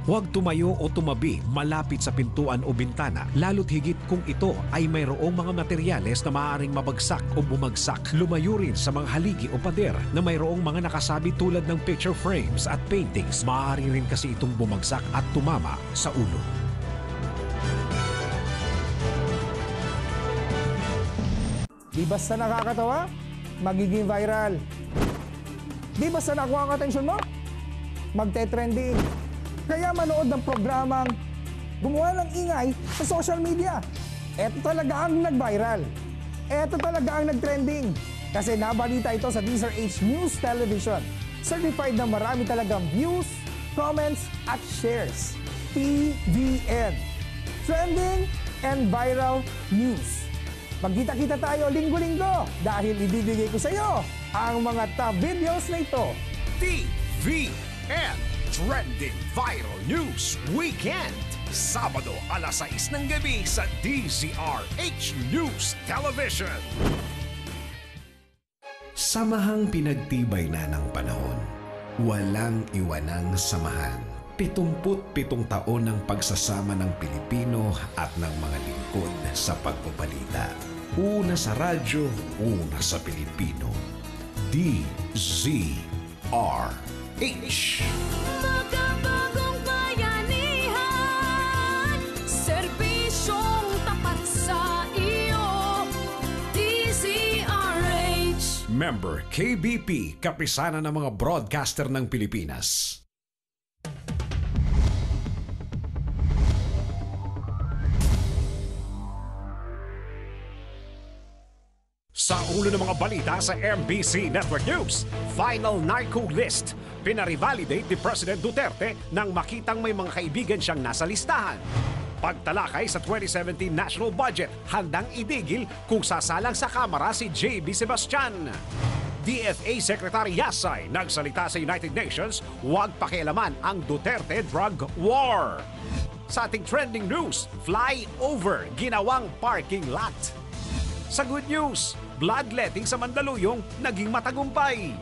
Huwag tumayo o tumabi malapit sa pintuan o bintana, lalo't higit kung ito ay mayroong mga materyales na maaaring mabagsak o bumagsak. Lumayo rin sa mga haligi o pader na mayroong mga nakasabi tulad ng picture frames at paintings. Maaari rin kasi itong bumagsak at tumama sa ulo. Di basta nakakatawa, magiging viral. Di basta nakuha ang atensyon mo, magte-trending. Kaya manood ng programang gumawa ng ingay sa social media. Ito talaga ang nag-viral. Ito talaga ang nag-trending. Kasi nabalita ito sa DZRH News Television. Certified na marami talagang views, comments, at shares. TVN. Trending and Viral News. Magkita-kita tayo linggo-linggo dahil ibibigay ko sa iyo ang mga top videos na ito. TVN. Trending Viral News Weekend. Sabado alas 6 ng gabi sa DZRH News Television. Samahang pinagtibay na ng panahon. Walang iwanang samahan. 77 taon ng pagsasama ng Pilipino at ng mga lingkod sa pagbabalita. Una sa radyo, una sa Pilipino. DZRH. Makabagong bayanihan, serbisyong tapat sa iyo, DZRH. Member KBP, kapisanan ng mga broadcaster ng Pilipinas. Sa ulo ng mga balita sa MBC Network News, final narco list. Pinarivalidate ni President Duterte nang makitang may mga kaibigan siyang nasa listahan. Pagtalakay sa 2017 national budget, handang idigil kung sasalang sa Kamara si JB Sebastian. DFA Secretary Yasay nagsalita sa United Nations, huwag pakialaman ang Duterte drug war. Sa ating trending news, flyover ginawang parking lot. Sa good news, bloodletting sa Mandaluyong naging matagumpay.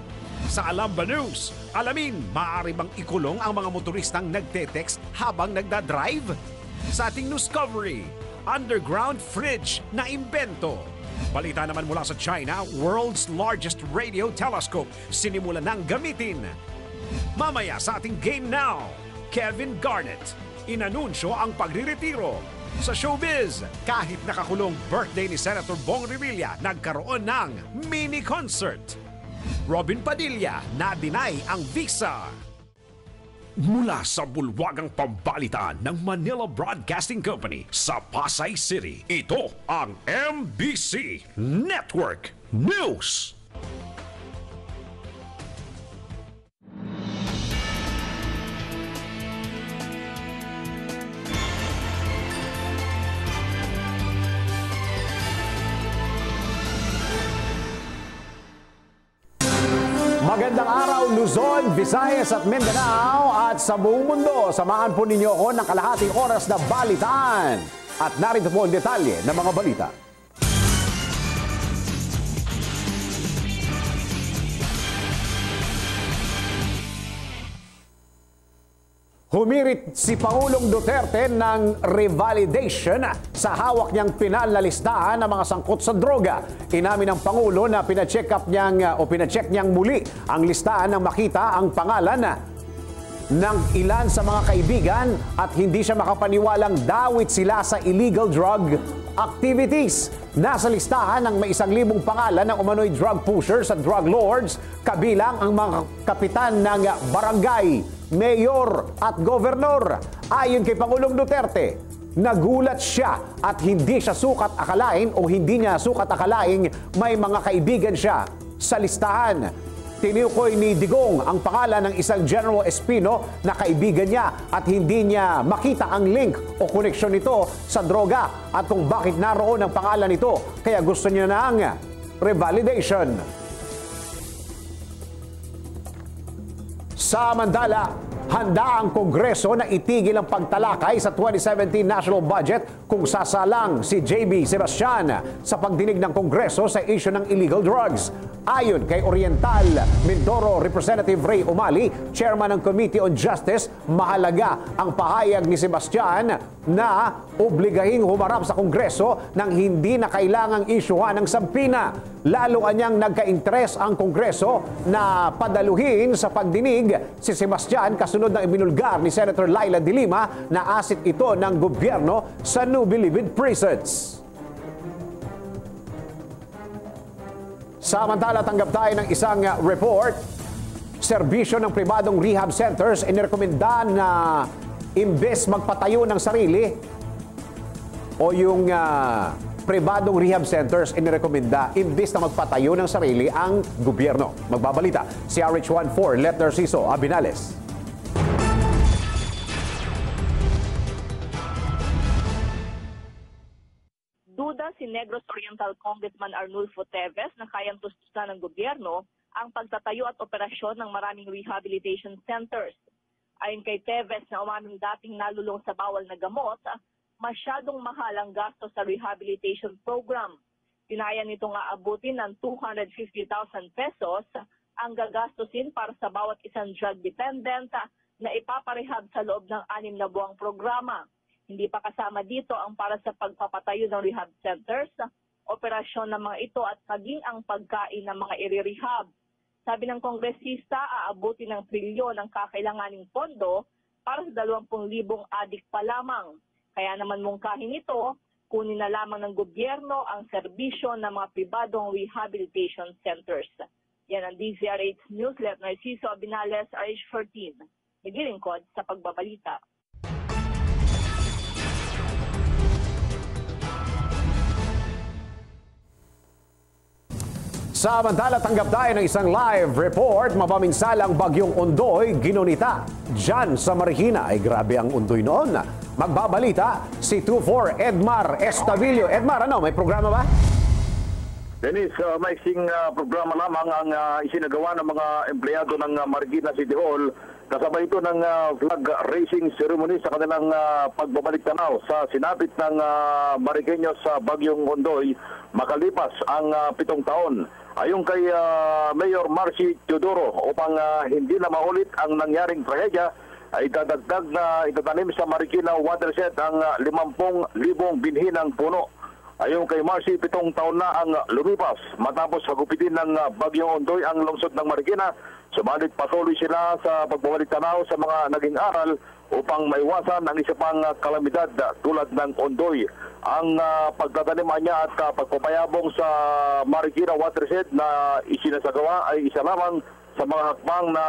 Sa Alam ba News, alamin, maaari bang ikulong ang mga motoristang nagte-text habang nagdadrive? Sa ating news covery, underground fridge na imbento. Balita naman mula sa China, world's largest radio telescope sinimulan ng gamitin. Mamaya sa ating Game Now, Kevin Garnett, inanunsyo ang pagriretiro. Sa showbiz, kahit nakakulong birthday ni Senator Bong Revilla, nagkaroon ng mini-concert. Robin Padilla, na-deny ang visa. Mula sa bulwagang pambalitaan ng Manila Broadcasting Company sa Pasay City, ito ang MBC Network News. Magandang araw Luzon, Visayas at Mindanao at sa buong mundo. Samahan po ninyo ako ng kalahating oras na balitaan. At narito po ang detalye ng mga balita. Humirit si Pangulong Duterte ng revalidation sa hawak niyang pinal na listahan ng mga sangkot sa droga. Inamin ng Pangulo na pinacheck niyang muli ang listahan nang makita ang pangalan ng ilan sa mga kaibigan at hindi siya makapaniwalang dawit sila sa illegal drug activities. Nasa listahan ng may 1,000 pangalan ng umano'y drug pushers at drug lords, kabilang ang mga kapitan ng barangay, mayor at gobernador. Ayon kay Pangulong Duterte, nagulat siya at hindi niya sukat akalaing may mga kaibigan siya sa listahan. Tinukoy ni Digong ang pangalan ng isang General Espino na kaibigan niya at hindi niya makita ang link o koneksyon nito sa droga at kung bakit naroon ang pangalan nito. Kaya gusto niya ng revalidation. Samantala, Handa ang Kongreso na itigil ang pagtalakay sa 2017 national budget kung sasalang si JB Sebastian sa pagdinig ng Kongreso sa issue ng illegal drugs. Ayon kay Oriental Mindoro Representative Ray Umali, chairman ng Committee on Justice, mahalaga ang pahayag ni Sebastian na obligahing humarap sa Kongreso nang hindi na kailangang isyuhan ng sampina. Lalo anyang nagka-interes ang Kongreso na padaluhin sa pagdinig si Sebastian kasunod ng ibinulgar ni Senator Laila De Lima na asset ito ng gobyerno sa newly living prisons. Samantala, tanggap tayo ng isang report. Serbisyo ng pribadong rehab centers inirekomenda na imbes magpatayo ng sarili o yung pribadong rehab centers inirekomenda imbes na magpatayo ng sarili ang gobyerno. Magbabalita si RH14 Let Narciso Abinales. Duda si Negros Oriental Congressman Arnulfo Teves na kayang tustusan ng gobyerno ang pagtatayo at operasyon ng maraming rehabilitation centers. Ayon kay Teves na umaming dating nalulong sa bawal na gamot, masyadong mahal ang gasto sa rehabilitation program. Tinaya nito nga abutin ng 250,000 pesos ang gagastusin para sa bawat isang drug dependent na ipaparehab sa loob ng 6 na buwang programa. Hindi pa kasama dito ang para sa pagpapatayo ng rehab centers, operasyon ng mga ito at maging ang pagkain ng mga i-rehab. Sabi ng kongresista, aabutin ng trilyon ang kakailanganing pondo para sa 20,000 adik pa lamang. Kaya naman mungkahin ito, kunin na lamang ng gobyerno ang serbisyo ng mga pribadong rehabilitation centers. Yan ang DZRH News. Let Narciso Abinales, RH14. Naglilingkod sa pagbabalita. Samantala, tanggap tayo ng isang live report. Mapaminsalang bagyong Ondoy, ginunita dyan sa Marikina. Ay grabe ang Ondoy noon. Magbabalita si 24 Edmar Estavillo. Edmar, may programa ba? Dennis, maiksing programa lamang ang isinagawa ng mga empleyado ng Marikina City Hall. Kasabay ito ng flag raising ceremony sa kanilang pagbabalik tanaw sa sinapit ng Marikeños sa bagyong Ondoy makalipas ang 7 taon. Ayon kay Mayor Marcy Teodoro, upang hindi na maulit ang nangyaring trahedya, ay dadagdag na itatanim sa Marikina watershed ang 50,000 binhi ng puno. Ayon kay Marcy, 7 taon na ang lumipas matapos hagupitin ng bagyong Ondoy ang lungsod ng Marikina. Subalit patuloy sila sa pagbabalik tanaw sa mga naging aral upang maiwasan ang isa pang kalamidad tulad ng Ondoy. Ang pagtatanim niya at pagpapayabong sa Marikina watershed na isinasagawa ay isa lamang sa mga hakbang na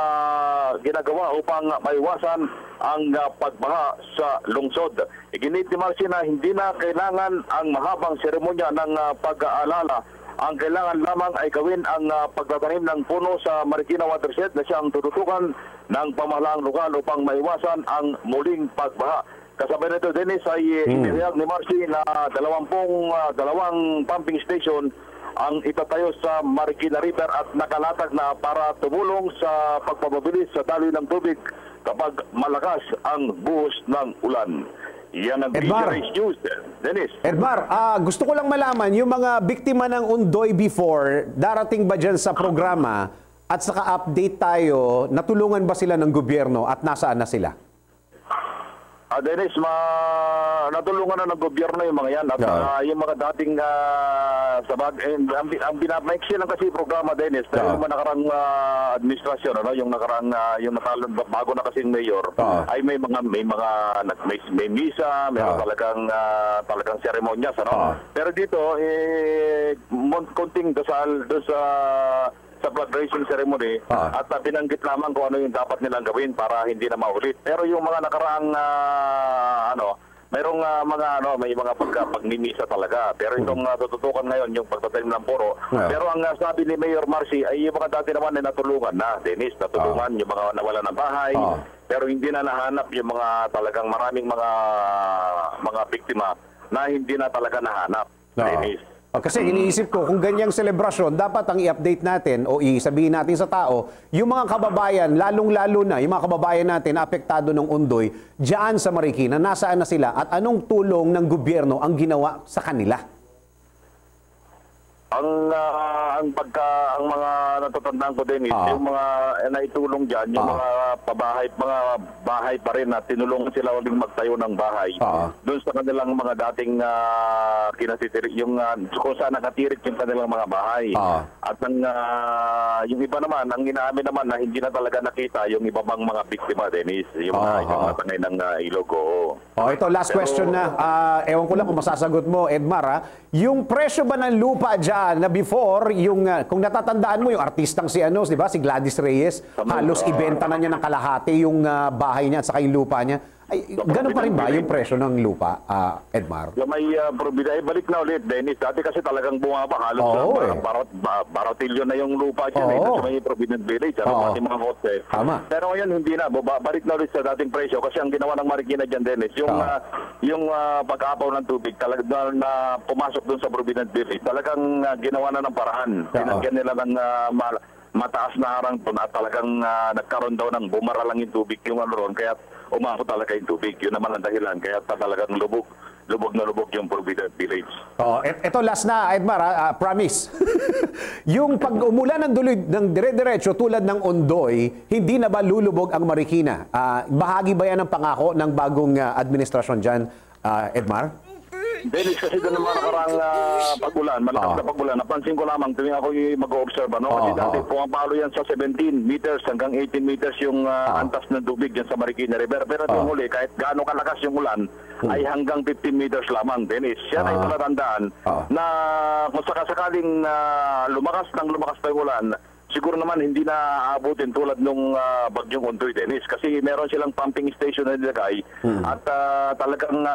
ginagawa upang maiwasan ang pagbaha sa lungsod. Iginit ni Marcy na hindi na kailangan ang mahabang seremonya ng pag-aalala. Ang kailangan lamang ay gawin ang pagtatanim ng puno sa Marikina watershed na siyang tututukan ng pamahalaang lokal upang maiwasan ang muling pagbaha. Kasabay nito, Dennis, ay inihayag ni Marcy na 22 pumping station ang itatayo sa Marikina River at nakalatag na para tumulong sa pagpapabilis sa daloy ng tubig kapag malakas ang buhos ng ulan. Yan ang DZRH News, Dennis. Edmar, gusto ko lang malaman, yung mga biktima ng Ondoy before, darating ba dyan sa programa at saka update tayo, natulungan ba sila ng gobyerno at nasaan na sila? Dennis, natulungan na ng gobyerno yung mga yan at yung mga dating ang binamaiksi lang kasi programa, Dennis, dahil yung nakarang administrasyon, yung nakarang yung natalon bago na kasing mayor, ay may misa, may talagang seremonyas, pero dito konting dasal doon sa flag raising ceremony at binanggit lamang kung ano yung dapat nilang gawin para hindi na maulit. Pero yung mga nakaraang mayroong may mga pagmimisa talaga. Pero itong tututukan ngayon yung pagtatanim ng puro. Pero ang sabi ni Mayor Marcy ay yung mga dati naman ay natulungan na, Dennis, natulungan yung mga nawala ng bahay. Pero hindi na nahanap yung mga talagang maraming mga biktima na hindi na talaga nahanap, Dennis. Kasi iniisip ko, kung ganyang selebrasyon, dapat ang i-update natin o isabihin natin sa tao, yung mga kababayan, lalong-lalo na, yung mga kababayan natin na apektado ng undoy, dyan sa Marikina, nasaan na sila at anong tulong ng gobyerno ang ginawa sa kanila? Ang mga natatandaan ko din, yung mga naitulong diyan, yung mga bahay pa rin na tinulungan sila uling magtayo ng bahay. Doon sa kanilang mga dating kinatitirik, yung kung saan nakatirik yung kanilang mga bahay. At yung iba naman, ang inaamin naman na hindi na talaga nakita yung iba bang mga biktima, Dennis, yung mga tangay ng ilog. Ito, last question na. Ewan ko lang kung masasagot mo, Edmar. Yung presyo ba ng lupa dyan na before, yung, kung natatandaan mo, yung artistang si di ba, si Gladys Reyes, halos ibenta na niya ng kalahati yung bahay niya at saka yung lupa niya. Ay, ganun pa rin ba yung presyo ng lupa, Edmar? Yung may probida, balik na ulit, Dennis. Dati kasi talagang bumaba, halos baratilyo na yung lupa dyan. Kasi may Provident Village, pati mga kotse. Pero ngayon, hindi na. Balik na ulit sa dating presyo kasi ang ginawa ng Marikina dyan, Dennis, yung pag-apaw ng tubig, talagang na pumasok dun sa Provident Village, talagang ginawa na ng paraan. Pinagyan nila ng mataas na harangton at talagang nagkaroon daw ng bumara lang yung tubig yung ron, kaya umabot talaga yung tubig. Yun naman ang dahilan, kaya talagang lubog na lubog yung Provident Village. Ito last na, Edmar, promise. Yung pag-umulan ng dire-diretso tulad ng Ondoy, hindi na ba lulubog ang Marikina? Bahagi ba yan ng pangako ng bagong administrasyon dyan, Edmar? Dennis, kasi doon naman nakarang pag-ulan, malakas na pag-ulan, napansin ko lamang tuwing ako mag-o-observe, kasi dati pumapalo yan sa 17 meters hanggang 18 meters yung antas ng tubig dyan sa Marikina River. Pero yung huli, kahit gaano kalakas yung ulan, ay hanggang 15 meters lamang, Dennis. Yan ay palatandaan na kung sakasakaling lumakas pa yung ulan, siguro naman hindi na aabutin tulad nung bagyong Ondoy, Dennis, kasi meron silang pumping station na nilagay at talagang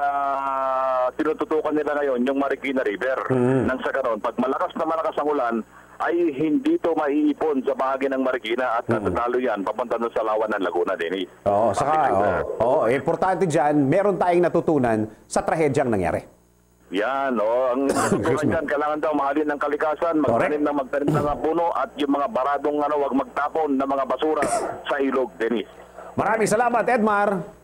tinututukan nila ngayon yung Marikina River. Nang sa ganon, pag malakas ang ulan, ay hindi to maiipon sa bahagi ng Marikina at natatalo yan papunta sa Lawan ng Laguna, Dennis. Importante dyan, meron tayong natutunan sa trahedyang nangyari. Yan, ang natutunan dyan, kailangan daw mahalin ng kalikasan, magtanim ng puno at yung mga baradong wag magtapon ng mga basura sa ilog, Dennis. Maraming salamat, Edmar.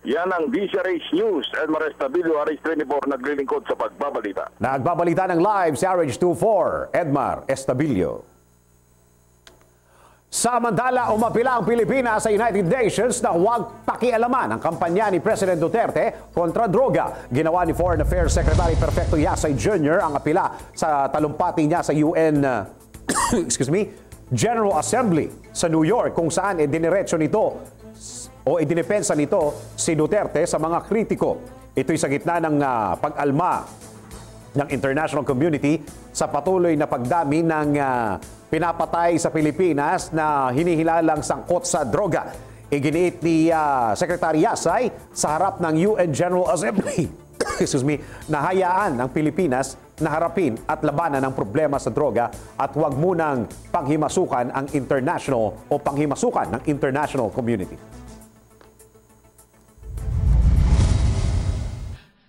Yan ang DCRH News. Edmar Estabilio, RH24, naglilingkod sa pagbabalita. Nagbabalita ng live si RH24, Edmar Estabilio. Samantala, umapila ang Pilipinas sa United Nations na huwag pakialaman ang kampanya ni President Duterte kontra droga. Ginawa ni Foreign Affairs Secretary Perfecto Yasay Jr. ang apila sa talumpati niya sa UN General Assembly sa New York, kung saan idiniretso nito o idinipensa nito si Duterte sa mga kritiko. Ito'y sa gitna ng pag-alma ng international community sa patuloy na pagdami ng pinapatay sa Pilipinas na hinihilalang sangkot sa droga. Iginiit ni Secretary Yasay sa harap ng UN General Assembly na hayaan ang Pilipinas na harapin at labanan ang problema sa droga at huwag munang panghimasukan ng international community.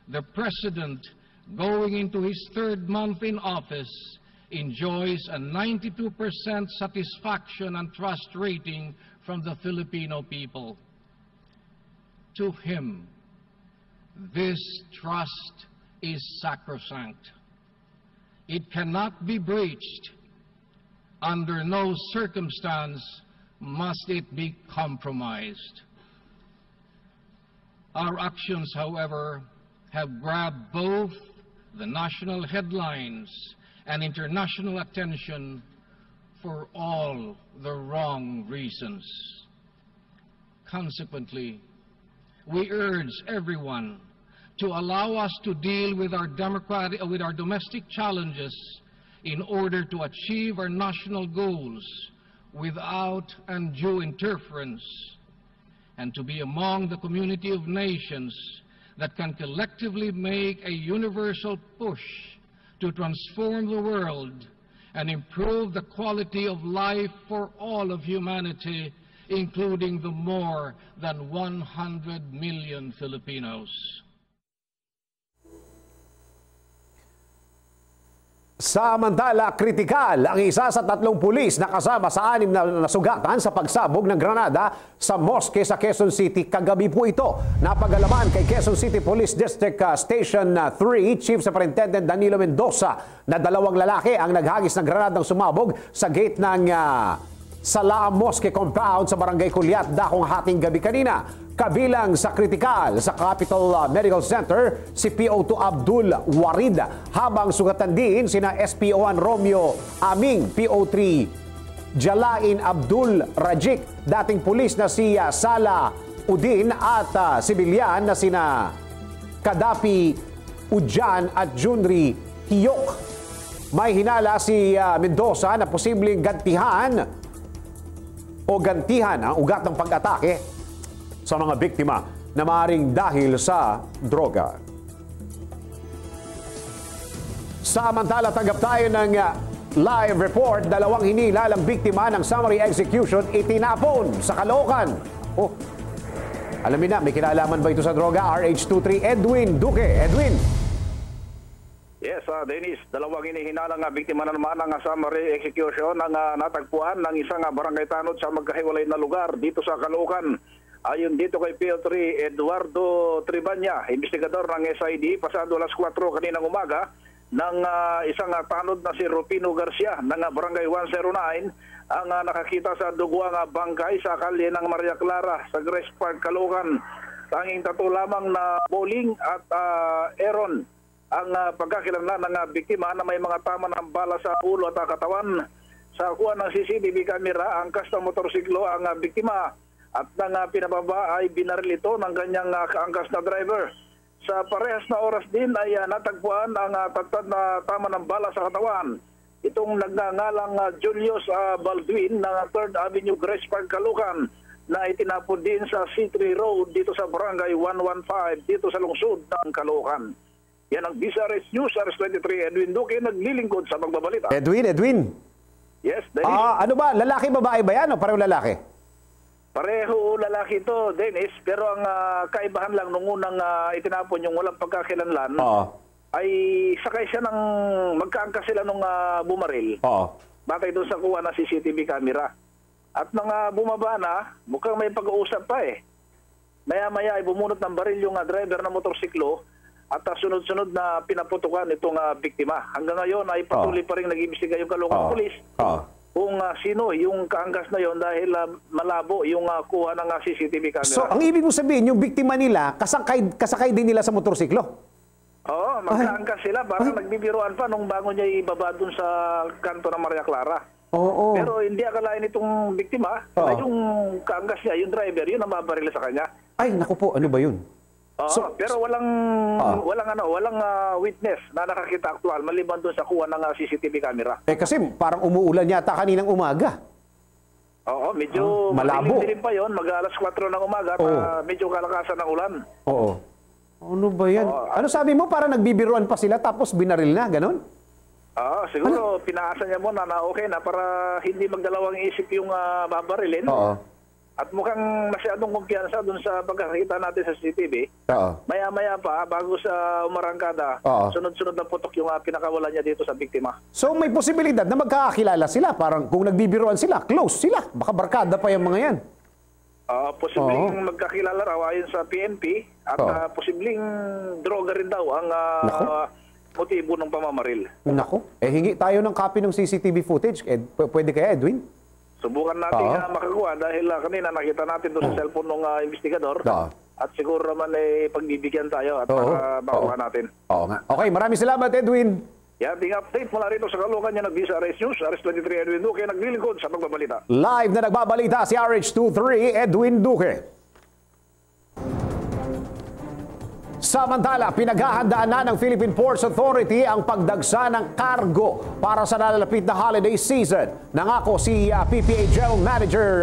The President, going into his third month in office, enjoys a 92% satisfaction and trust rating from the Filipino people. To him, this trust is sacrosanct. It cannot be breached. Under no circumstance must it be compromised. Our actions, however, have grabbed both the national headlines and international attention for all the wrong reasons. Consequently, we urge everyone to allow us to deal with our domestic challenges in order to achieve our national goals without undue interference, and to be among the community of nations that can collectively make a universal push to transform the world and improve the quality of life for all of humanity, including the more than 100 million Filipinos. Samantala, kritikal ang isa sa 3 pulis na kasama sa 6 na nasugatan sa pagsabog ng granada sa mosque sa Quezon City. Kagabi po ito. Napagalaman kay Quezon City Police District Station 3 Chief Superintendent Danilo Mendoza na 2 lalaki ang naghagis ng granadang sumabog sa gate ng Salaam Mosque Compound sa Barangay Kulyat, Dakong hating gabi kanina. Kabilang sa kritikal sa Capital Medical Center si PO2 Abdul Warid, habang sugatan din sina SPO1 Romeo Aming, PO3 Jalain Abdul Rajik, dating pulis na si Sala Udin at sibilyan na sina Kadapi Ujan at Junri Hiyok. May hinala si Mendoza na posibleng gantihan ang ugat ng pag-atake sa mga biktima na maaaring dahil sa droga. Samantala, tanggap tayo ng live report. 2 hinilalang biktima ng summary execution itinapon sa Caloocan. Oh, alamin na, may kinalaman ba ito sa droga? RH23 Edwin Duque. Edwin. Yes, Dennis, 2 hinihinalang biktima na naman ng summary execution ang natagpuan ng isang barangay tanod sa magkahiwalay na lugar dito sa Caloocan. Ayon dito kay PO3 Eduardo Tribanya, investigador ng SID, pasado alas 4 kaninang umaga, ng isang tanod na si Rufino Garcia ng barangay 109 ang nakakita sa duguang bangkay sa kalye ng Maria Clara sa Grace Park, Caloocan. Tanging 3 lamang na bowling at Aaron ang pagkakilanlan ng biktima na may mga tama ng bala sa ulo at katawan. Sa kuha ng CCTV camera, angkas ng motorsiklo ang biktima at nang pinababa ay binaril ito ng kanyang kaangkas na driver. Sa parehas na oras din ay natagpuan ang tatad na tama ng bala sa katawan. Itong nagngangalang Julius Baldwin ng 3rd Avenue, Grace Park, Caloocan, na itinapon din sa C3 Road dito sa Barangay 115 dito sa lungsod ng Caloocan. Yan ang DZRH News, RH23 Edwin Duque, naglilingkod sa pagbabalita. Edwin. Yes, Dennis. Ano ba? Lalaki, babae ba yan o pareho lalaki? Pareho lalaki to, Dennis, pero ang kaibahan lang nung unang itinapon yung walang pagkakilanlan, ay sakay siya ng magkaangkas sila nung bumaril. Batay doon sa kuha ng CCTV camera. At nang bumaba na, mukhang may pag-uusap pa eh. Maya-maya ay bumunot ng baril yung driver ng motorsiklo at sunod-sunod na pinaputukan itong biktima. Hanggang ngayon ay patuloy pa rin nag-imbestiga yung Caloocan Police kung sino yung kaangkas na yon dahil malabo yung kuha ng CCTV camera. So, ang ibig mo sabihin, yung biktima nila, kasakay din nila sa motorsiklo? Oo, magkaangkas sila. Parang nagbibiruan pa nung bago niya ibaba dun sa kanto ng Maria Clara. Pero hindi akalain itong biktima na yung kaangkas niya, yung driver, yun ang mabaril sa kanya. Ay, naku po, ano ba yun? Pero walang witness na nakakita aktual maliban doon sa kuha ng CCTV camera. Kasi parang umuulan yata kaninang umaga. Oo, medyo malabo. Din pa yon, mag-alas 4 ng umaga at medyo kalakasan ng ulan. Ano ba yan? Ano sabi mo, parang nagbibiruan pa sila tapos binaril na, ganon? Siguro pinaasa niya muna na okay na para hindi magdalawang isip yung babarilin. At mukhang masyadong kumpiyansa dun sa pagkakita natin sa CCTV. Maya-maya pa, bago sa umarangkada, sunod-sunod na putok yung pinakawalan niya dito sa biktima. So may posibilidad na magkakakilala sila. Parang kung nagbibiruan sila, close sila. Baka barkada pa yung mga yan. Posibleng magkakilala raw ayon sa PNP at posibleng droga rin daw ang motibo ng pamamaril. Nako, hingi tayo ng copy ng CCTV footage. Pwede kaya, Edwin? Subukan natin makakuha dahil kanina nakita natin doon sa cellphone ng investigador at siguro naman pagbibigyan tayo at makuha natin. Okay, maraming salamat, Edwin. Ting update mula rito sa Caloocan yung nag-DZRH News, RH23 Edwin Duque, naglilingkod sa pagbabalita. Live na nagbabalita si RH23 Edwin Duque. Samantala, pinaghahandaan na ng Philippine Ports Authority ang pagdagsa ng cargo para sa nalalapit na holiday season. Nangako si PPA General Manager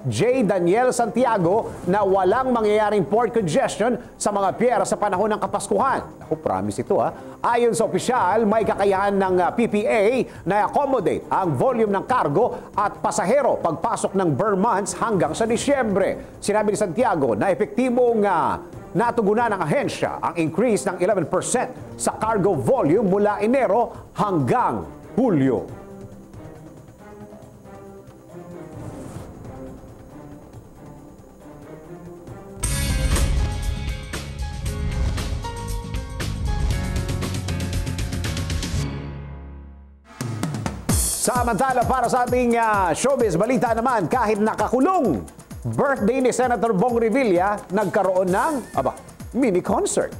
J. Daniel Santiago na walang mangyayaring port congestion sa mga piyera sa panahon ng Kapaskuhan. Ako, promise ito Ayon sa opisyal, may kakayahan ng PPA na accommodate ang volume ng cargo at pasahero pagpasok ng burn months hanggang sa Disyembre. Sinabi ni Santiago na epektibong natugunan ng ahensya ang increase ng 11% sa cargo volume mula Enero hanggang Hulyo. Samantala, para sa ating showbiz balita naman, kahit nakakulong, birthday ni Senator Bong Revilla nagkaroon ng mini concert.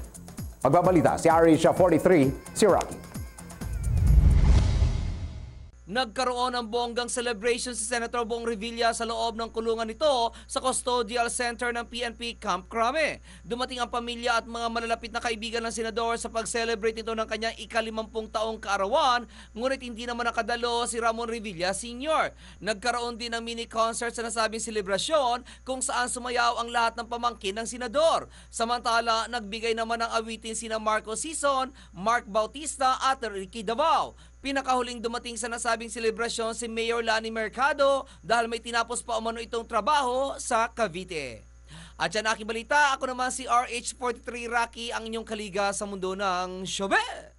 Magbabalita si RH43, si Rocky. Nagkaroon ng bonggang celebration si Senator Bong Revilla sa loob ng kulungan nito sa Custodial Center ng PNP Camp Crame. Dumating ang pamilya at mga malalapit na kaibigan ng senador sa pag-celebrate nito ng kanyang ika-50 taong kaarawan, ngunit hindi naman nakadalo si Ramon Revilla Sr. Nagkaroon din ng mini concert sa nasabing selebrasyon kung saan sumayaw ang lahat ng pamangkin ng senador. Samantala, nagbigay naman ng awitin sina Marco Sison, Mark Bautista at Ricky Davao. Pinakahuling dumating sa nasabing selebrasyon si Mayor Lani Mercado dahil may tinapos pa umano itong trabaho sa Cavite. At yan aking balita, ako naman si RH43 Rocky, ang inyong kaliga sa mundo ng showbiz.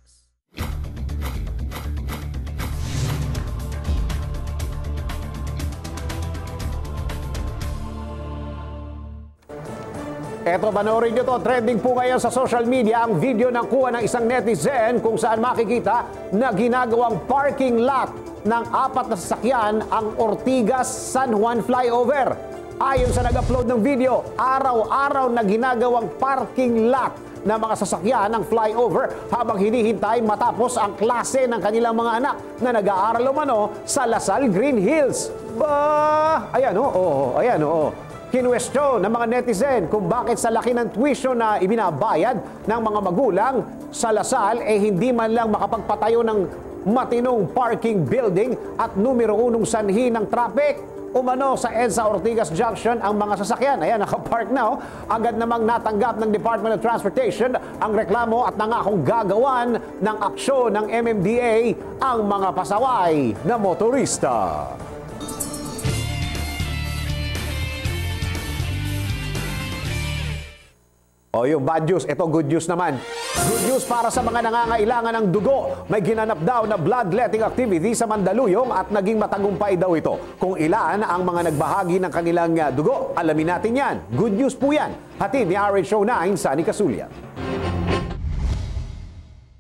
Eto, panoorin nyo to. Trending po ngayon sa social media ang video ng kuha ng isang netizen kung saan makikita na ginagawang parking lot ng 4 na sasakyan ang Ortigas San Juan flyover. Ayon sa nag-upload ng video, araw-araw na ginagawang parking lot ng mga sasakyan ng flyover habang hinihintay matapos ang klase ng kanilang mga anak na nag-aaral umano sa Lasal Green Hills. Ayan o. Kinwestiyon ng mga netizen kung bakit sa laki ng tuition na ibinabayad ng mga magulang sa Lasal hindi man lang makapagpatayo ng matinong parking building at numero 1 sanhi ng traffic. Umano sa EDSA Ortigas Junction ang mga sasakyan. Ayan, nakapark na. Agad namang natanggap ng Department of Transportation ang reklamo at nangakong gagawan ng aksyon ng MMDA ang mga pasaway na motorista. O yung bad news, ito good news naman. Good news para sa mga nangangailangan ng dugo. May ginanap daw na bloodletting activity sa Mandaluyong at naging matagumpay daw ito. Kung ilan ang mga nagbahagi ng kanilang dugo, alamin natin yan. Good news po yan. Hatid ni RH09, Sunny Casulia.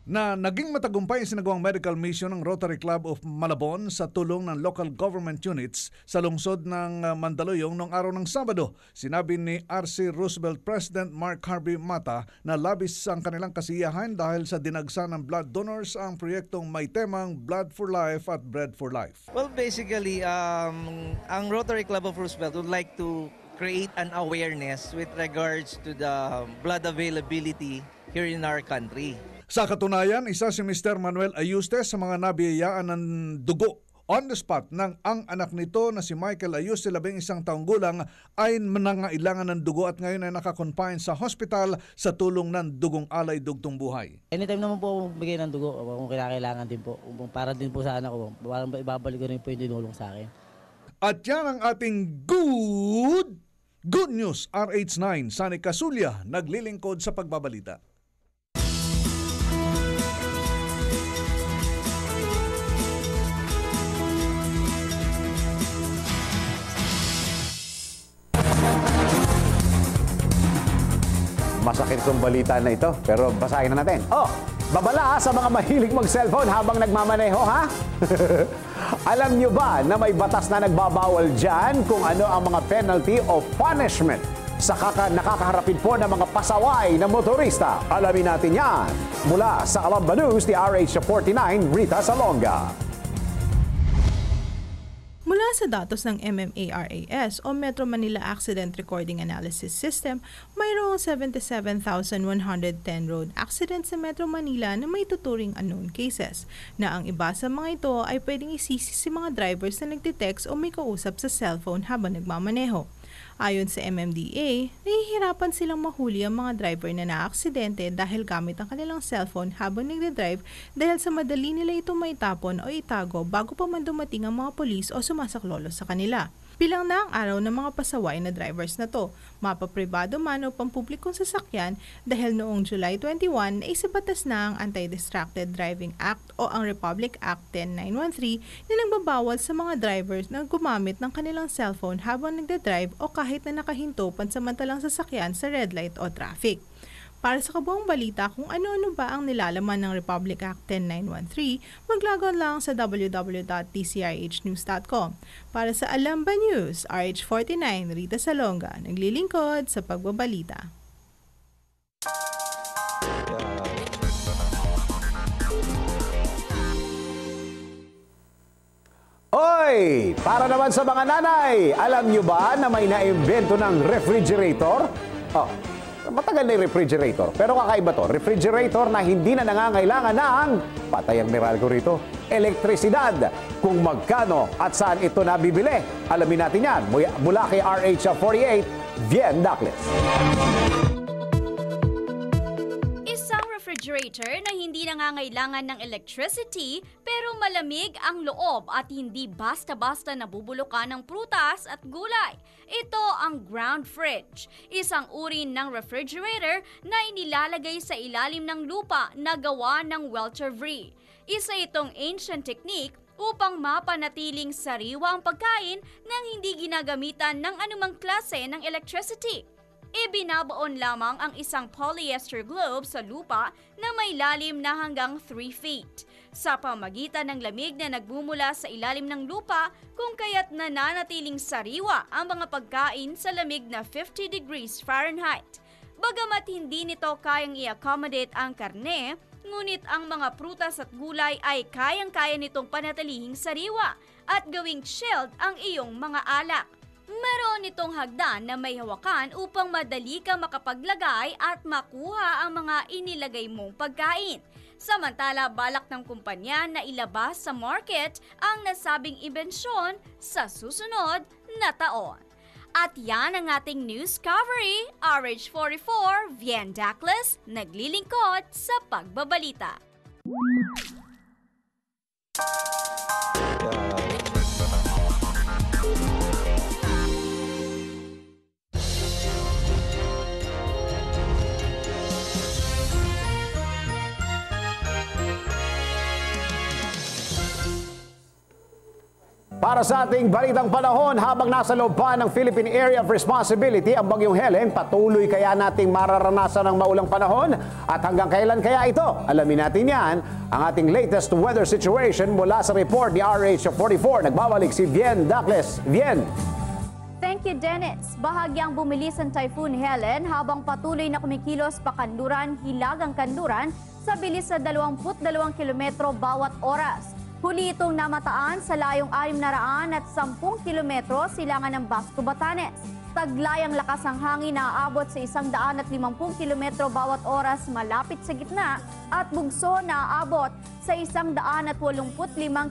Na naging matagumpay ang sinagawang medical mission ng Rotary Club of Malabon sa tulong ng local government units sa lungsod ng Mandaluyong noong araw ng Sabado. Sinabi ni RC Roosevelt President Mark Harvey Mata na labis ang kanilang kasiyahan dahil sa dinagsa ng blood donors ang proyektong may temang Blood for Life at Bread for Life. Well, basically, ang Rotary Club of Roosevelt would like to create an awareness with regards to the blood availability here in our country. Sa katunayan, isa si Mr. Manuel Ayuste sa mga nabiyayaan ng dugo on the spot nang ang anak nito na si Michael Ayuste, 11 taong gulang, ay nangangailangan ng dugo at ngayon ay nakakonfine sa hospital sa tulong ng Dugong Alay Dugtong Buhay. Anytime naman po ako magbigay ng dugo kung kailangan din po. Para din po sa anak ko, parang ibabalik ko rin po yung dinulong sa akin. At yan ang ating good news. RH9, Sunny Casulia, naglilingkod sa pagbabalita. Masakit itong balita na ito, pero basahin na natin. Babala sa mga mahilig mag-cellphone habang nagmamaneho, ha? Alam nyo ba na may batas na nagbabawal dyan kung ano ang mga penalty o punishment sa nakakaharapin po ng mga pasaway na motorista? Alamin natin yan mula sa Alamba News, ni RH49, Rita Salonga. Mula sa datos ng MMARAS o Metro Manila Accident Recording Analysis System, mayroong 77,110 road accidents sa Metro Manila na may tuturing unknown cases, na ang iba sa mga ito ay pwedeng isisi si mga drivers na nagte-text o may kausap sa cellphone habang nagmamaneho. Ayon sa MMDA, nahihirapan silang mahuli ang mga driver na naaksidente dahil gamit ang kanilang cellphone habang nagde-drive dahil sa madali nila ito maitapon o itago bago pa man dumating ang mga polis o sumasaklolo sa kanila. Bilang na ang araw ng mga pasaway na drivers na to, mapapribado man o pampublikong sasakyan dahil noong July 21 ay isabatas na ang Anti-Distracted Driving Act o ang Republic Act 10913 na nagbabawal sa mga drivers na gumamit ng kanilang cellphone habang nagdadrive o kahit na nakahinto pansamantalang sasakyan sa red light o traffic. Para sa kabuang balita kung ano-ano ba ang nilalaman ng Republic Act 10913, maglagon lang sa www.tcrhnews.com. Para sa Alamba News, RH49, Rita Salonga, naglilingkod sa pagbabalita. Oy! Para naman sa mga nanay, alam nyo ba na may naimbento ng refrigerator? Matagal na yung refrigerator, pero kakaiba to. Refrigerator na hindi na nangangailangan ng, patay ang meral ko rito, elektrisidad. Kung magkano at saan ito nabibili, alamin natin yan. Mula kay RH48, Vien Dacles. Isang refrigerator na hindi nangangailangan ng electricity pero malamig ang loob at hindi basta-basta nabubulukan ng prutas at gulay. Ito ang ground fridge, isang uri ng refrigerator na inilalagay sa ilalim ng lupa na gawa ng Welter-Vree. Isa itong ancient technique upang mapanatiling sariwa ang pagkain nang hindi ginagamitan ng anumang klase ng electricity. Ibinabaon lamang ang isang polyester globe sa lupa na may lalim na hanggang 3 feet. Sa pamagitan ng lamig na nagmumula sa ilalim ng lupa kung kaya't nananatiling sariwa ang mga pagkain sa lamig na 50 degrees Fahrenheit. Bagamat hindi nito kayang i-accommodate ang karne, ngunit ang mga prutas at gulay ay kayang-kaya nitong panatilihing sariwa at gawing chilled ang iyong mga alak. Meron itong hagdan na may hawakan upang madali ka makapaglagay at makuha ang mga inilagay mong pagkain. Samantala, balak ng kumpanya na ilabas sa market ang nasabing imbensyon sa susunod na taon. At yan ang ating news covery. RH44, Vien Dacles, naglilingkod sa pagbabalita. Para sa ating balitang panahon, habang nasa loob pa ng Philippine Area of Responsibility ang Bagyong Helen, patuloy kaya nating mararanasan ng maulang panahon? At hanggang kailan kaya ito? Alamin natin yan, ang ating latest weather situation mula sa report ni RH44. Nagbabalik si Vien Dacles. Vien. Thank you, Dennis. Bahagyang bumilis ang Typhoon Helen habang patuloy na kumikilos pa Kanluran, Hilagang Kanluran sa bilis sa 22 kilometro bawat oras. Huli itong namataan sa layong 610 kilometro silangan ng Basco, Batanes. Taglay ang lakas ng hangin na aabot sa 150 kilometro bawat oras malapit sa gitna at bugso na aabot sa 185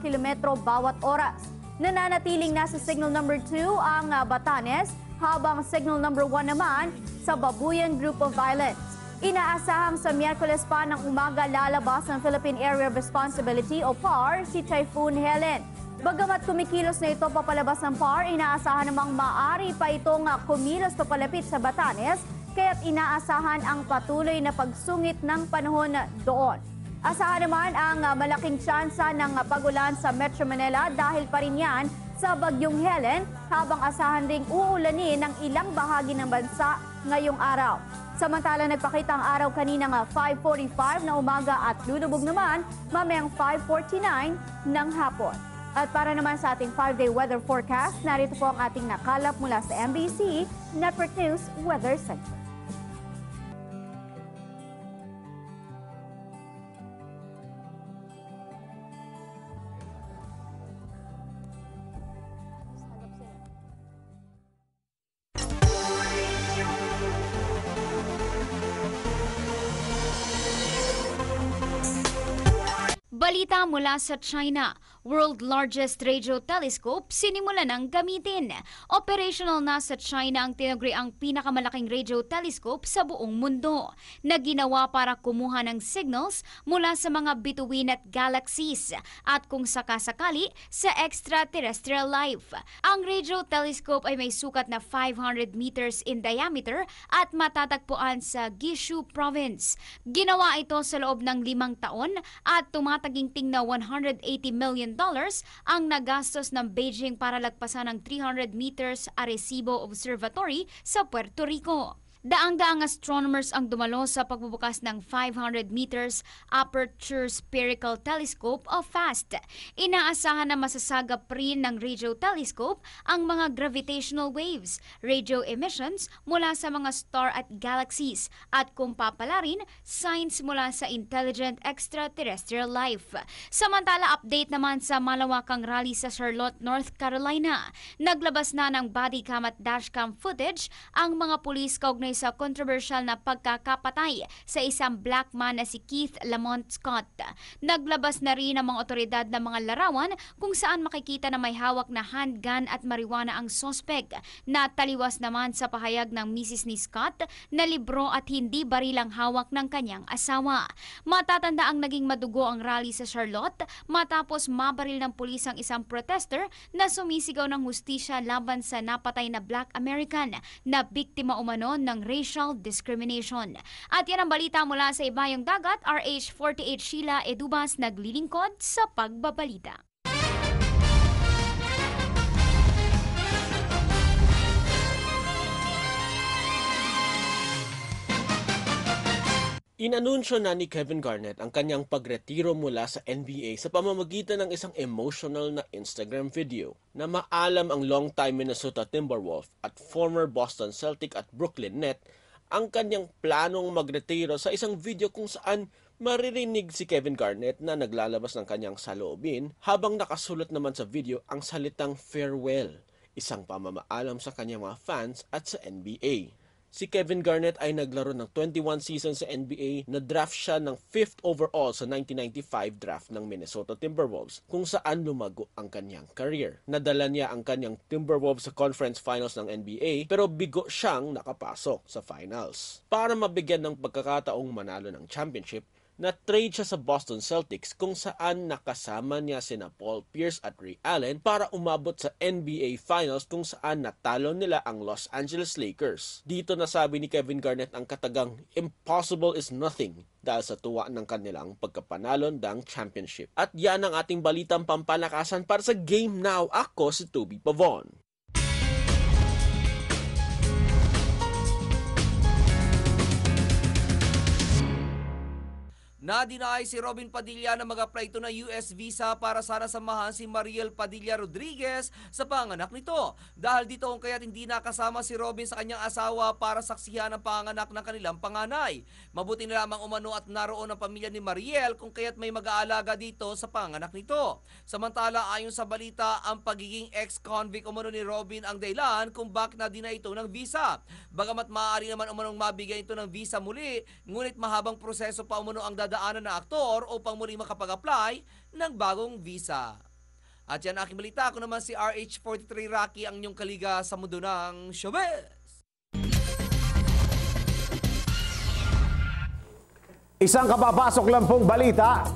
kilometro bawat oras. Nananatiling nasa signal number 2 ang Batanes habang signal number 1 naman sa Babuyan Group of Islands. Inaasahang sa Miyerkules pa ng umaga lalabas ng Philippine Area of Responsibility o PAR si Typhoon Helen. Bagamat kumikilos na ito papalabas ng PAR, inaasahan namang maaari pa itong kumilos papalapit sa Batanes, kaya't inaasahan ang patuloy na pagsungit ng panahon doon. Asahan naman ang malaking tsansa ng pagulan sa Metro Manila dahil pa rin yan sa Bagyong Helen, habang asahan ring uulanin ng ilang bahagi ng bansa ngayong araw. Samantala, nagpakita ang araw kaninang 5:45 na umaga at lulubog naman mamayang 5:49 ng hapon. At para naman sa ating 5-day weather forecast, narito po ang ating nakalap mula sa MBC Network News Weather Center. Balita mula sa China. world largest radio telescope, sinimula ng gamitin. Operational na sa China ang tinaguriang pinakamalaking radio telescope sa buong mundo na ginawa para kumuha ng signals mula sa mga bituin at galaxies at kung sakasakali sa extraterrestrial life. Ang radio telescope ay may sukat na 500 meters in diameter at matatagpuan sa Guizhou Province. Ginawa ito sa loob ng 5 taon at tumataginting na $180 million ang nagastos ng Beijing para lagpasan ng 300 meters Arecibo Observatory sa Puerto Rico. Daang-daang astronomers ang dumalo sa pagbubukas ng 500 meters Aperture Spherical Telescope o FAST. Inaasahan na masasagap rin ng radio telescope ang mga gravitational waves, radio emissions mula sa mga star at galaxies, at kung papalarin, signs mula sa intelligent extraterrestrial life. Samantala, update naman sa malawakang rally sa Charlotte, North Carolina. Naglabas na ng body cam at dashcam footage ang mga pulis kaugnay sa controversial na pagkakapatay sa isang black man na si Keith Lamont Scott. Naglabas na rin ang mga otoridad ng mga larawan kung saan makikita na may hawak na handgun at marijuana ang sospek, na taliwas naman sa pahayag ng misis ni Scott na libro at hindi barilang hawak ng kanyang asawa. Matatanda ang naging madugo ang rally sa Charlotte matapos mabaril ng pulis ang isang protester na sumisigaw ng hustisya laban sa napatay na black American na biktima umano ng racial discrimination. At yan ang balita mula sa Ibayong Dagat. RH48 Sheila Edubas naglilingkod sa pagbabalita. Inanunsyo na ni Kevin Garnett ang kanyang pagretiro mula sa NBA sa pamamagitan ng isang emotional na Instagram video na maalam ang long-time Minnesota Timberwolf at former Boston Celtic at Brooklyn Net ang kanyang planong magretiro sa isang video kung saan maririnig si Kevin Garnett na naglalabas ng kanyang saloobin habang nakasulat naman sa video ang salitang farewell, isang pamamaalam sa kanyang mga fans at sa NBA. Si Kevin Garnett ay naglaro ng 21 seasons sa NBA, na draft siya ng 5th overall sa 1995 draft ng Minnesota Timberwolves, kung saan lumago ang kanyang career. Nadala niya ang kanyang Timberwolves sa conference finals ng NBA, pero bigo siyang nakapasok sa finals. Para mabigyan ng pagkakataong manalo ng championship, na-trade siya sa Boston Celtics kung saan nakasama niya sina Paul Pierce at Ray Allen para umabot sa NBA Finals kung saan natalo nila ang Los Angeles Lakers. Dito nasabi ni Kevin Garnett ang katagang "Impossible is nothing" dahil sa tuwa ng kanilang pagkapanalo ng championship. At yan ang ating balitang pampalakasan para sa Game Now. Ako si Toby Pavon. Na-deny si Robin Padilla na mag-apply ito ng US visa para sana samahan si Mariel Padilla Rodriguez sa panganak nito. Dahil dito kung kaya't hindi nakasama si Robin sa kanyang asawa para saksihan ang panganak ng kanilang panganay. Mabuti na lamang umano at naroon ang pamilya ni Mariel kung kaya't may mag-aalaga dito sa panganak nito. Samantala, ayon sa balita, ang pagiging ex-convict umano ni Robin ang dahilan kung bakit na-deny ito ng visa. Bagamat maaari naman umanong mabigyan ito ng visa muli, ngunit mahabang proseso pa umano ang daanan na aktor upang muli makapag-apply ng bagong visa. At yan aking balita. Ako naman si RH43 Rocky, ang inyong kaliga sa mundo ng showbiz. Isang kapapasok lang pong balita.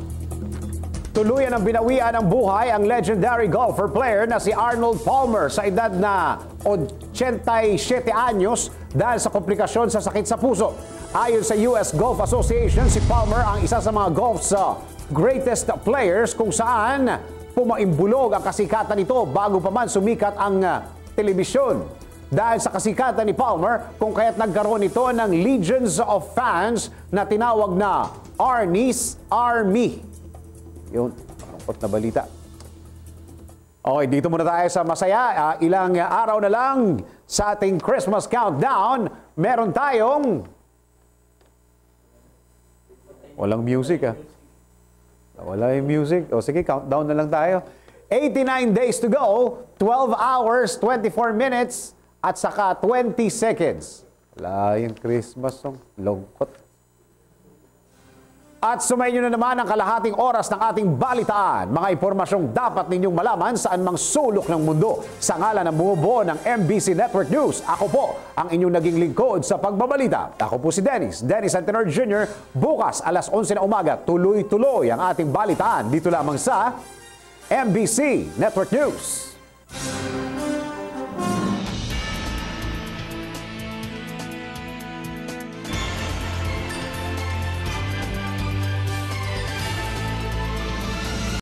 Tuluyan ang binawian ng buhay ang legendary golfer player na si Arnold Palmer sa edad na 87 anyos dahil sa komplikasyon sa sakit sa puso. Ayon sa US Golf Association, si Palmer ang isa sa mga golf's greatest players kung saan pumaimbulog ang kasikatan nito bago pa man sumikat ang telebisyon. Dahil sa kasikatan ni Palmer, kung kaya't nagkaroon ito ng legions of fans na tinawag na Arnie's Army. Yun, malungkot na balita. Okay, dito muna tayo sa masaya. Ilang araw na lang sa ating Christmas countdown, meron tayong walang music Wala yung music. O sige, countdown na lang tayo. 89 days to go, 12 hours, 24 minutes, at saka 20 seconds. Wala yung Christmas song. Lungkot. At sumayin nyo na naman ang kalahating oras ng ating balitaan. Mga impormasyong dapat ninyong malaman saan mang sulok ng mundo. Sa ngalan ng bumubuo ng MBC Network News, ako po ang inyong naging lingkod sa pagbabalita. Ako po si Dennis Antenor Jr. Bukas alas 11 na umaga, tuloy-tuloy ang ating balitaan dito lamang sa MBC Network News.